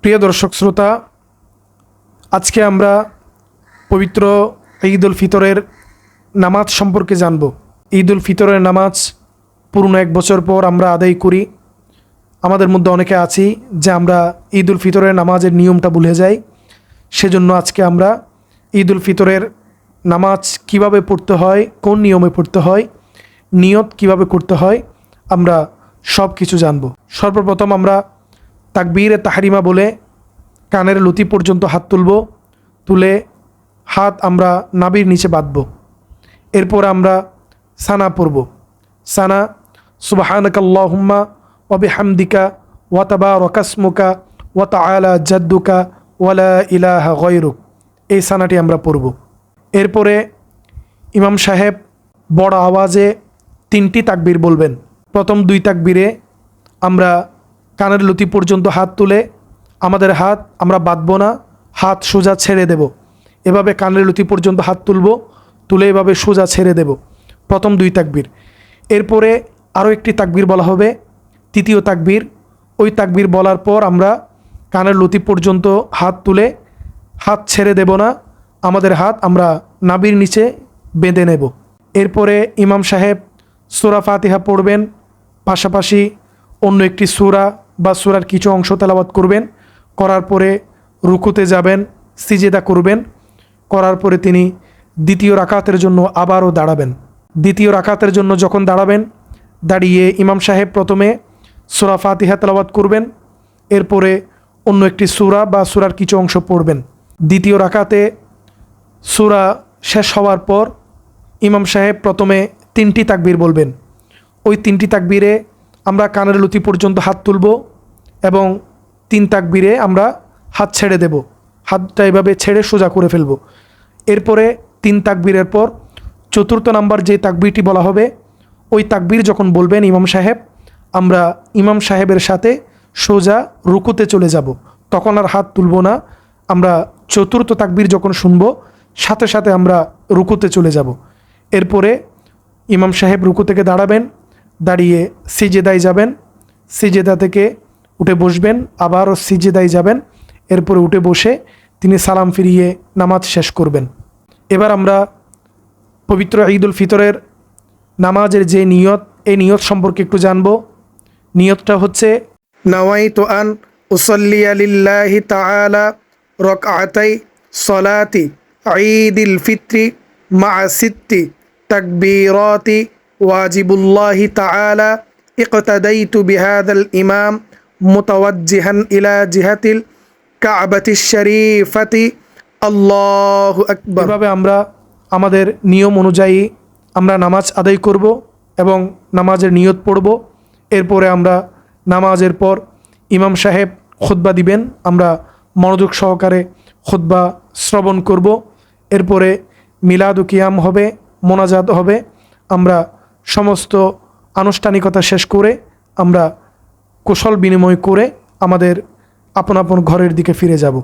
প্রিয় দর্শক শ্রোতা, আজকে আমরা পবিত্র ঈদ উল ফিতরের নামাজ সম্পর্কে জানব। ঈদ উল ফিতরের নামাজ পুরনো এক বছর পর আমরা আদায় করি। আমাদের মধ্যে অনেকে আছি যে আমরা ঈদ উল ফিতরের নামাজের নিয়মটা ভুলে যাই। সেজন্য আজকে আমরা ঈদ উল ফিতরের নামাজ কিভাবে পড়তে হয়, কোন নিয়মে পড়তে হয়, নিয়ত কিভাবে করতে হয়, আমরা সব কিছু জানব। সর্বপ্রথম আমরা তাকবীরে তাহরিমা বলে কানের লতি পর্যন্ত হাত তুলে হাত আমরা নাভির নিচে বাঁধব। এরপর আমরা সানা পড়ব। সানা সুবহানাকাল্লাহুম্মা ওয়া বিহামদিকা ওয়া তাবারাকা ইসমুকা ওয়া তাআলা জাদ্দুকা ওয়া লা ইলাহা গায়রুক, এই সানাটি আমরা পড়ব। এরপরে ইমাম সাহেব বড় আওয়াজে 3টি তাকবীর বলবেন। প্রথম 2 তাকবীরে আমরা কানের লতি পর্যন্ত হাত তুলে আমাদের হাত আমরা বাঁধব না, হাত সোজা ছেড়ে দেব। এভাবে কানের লতি পর্যন্ত হাত তুলে এভাবে সোজা ছেড়ে দেব, প্রথম 2 তাকবীর। এরপরে আরও একটি তাকবীর বলা হবে, তৃতীয় তাকবীর। ওই তাকবীর বলার পর আমরা কানের লতি পর্যন্ত হাত তুলে হাত ছেড়ে দেব না, আমাদের হাত আমরা নাভির নিচে বেঁধে নেব। এরপরে ইমাম সাহেব সূরা ফাতিহা পড়বেন, পাশাপাশি অন্য একটি সূরা বা সূরার কিছু অংশ তেলাওয়াত করবেন। করার পরে রুকুতে যাবেন, সিজদা করবেন। করার পরে তিনি দ্বিতীয় রাকাতের জন্য আবারও দাঁড়াবেন। দ্বিতীয় রাকাতের জন্য যখন দাঁড়াবেন, দাঁড়িয়ে ইমাম সাহেব প্রথমে সূরা ফাতিহা তেলাওয়াত করবেন, এরপরে অন্য একটি সূরা বা সূরার কিছু অংশ পড়বেন। দ্বিতীয় রাকাতে সূরা শেষ হওয়ার পর ইমাম সাহেব প্রথমে 3টি তাকবীর বলবেন। ওই 3টি তাকবীরে আমরা কানের লতি পর্যন্ত হাত তুলব এবং 3 তাকবীরে আমরা হাত ছেড়ে দেব, হাতটা এভাবে ছেড়ে সোজা করে ফেলব। এরপরে 3 তাকবীরের পর 4র্থ নাম্বার যে তাকবীরটি বলা হবে, ওই তাকবীর যখন বলবেন ইমাম সাহেব, আমরা ইমাম সাহেবের সাথে সোজা রুকুতে চলে যাব, তখন আর হাত তুলব না। আমরা 4র্থ তাকবীর যখন শুনব, সাথে সাথে আমরা রুকুতে চলে যাব। এরপরে ইমাম সাহেব রুকু থেকে দাঁড়াবেন, দাঁড়িয়ে সিজদায় যাবেন, সিজদা থেকে উঠে বসবেন, আবারও সিজদায় যাবেন। এরপরে উঠে বসে তিনি সালাম ফিরিয়ে নামাজ শেষ করবেন। এবার আমরা পবিত্র ঈদ উল ফিতরের নামাজের যে নিয়ত, এই নিয়ত সম্পর্কে একটু জানব। নিয়তটা হচ্ছে নাওয়াইতু আন উসাল্লিয়া লিল্লাহি তাআলা রাকআতাই সলাতি ঈদিল ফিত্রি মা সিত্তি তাকবীরাতি ওয়াজিবুল্লাহি তাআলা ইকতাদাইতু বিহাদাল ইমাম মুতাওয়াজ্জিহান ইলা জিহাতিল কাবাতিশ শরীফাতি আল্লাহু আকবার। এভাবে আমরা আমাদের নিয়ম অনুযায়ী আমরা নামাজ আদায় করব এবং নামাজের নিয়ত পড়ব। এরপরে আমরা নামাজের পর ইমাম সাহেব খুতবা দিবেন, আমরা মনোযোগ সহকারে খুতবা শ্রবণ করব। এরপরে মিলাদ ও কিয়াম হবে, মোনাজাত হবে। আমরা সমস্ত আনুষ্ঠানিকতা শেষ করে আমরা কুশল বিনিময় করে আমাদের আপন আপন ঘরের দিকে ফিরে যাব।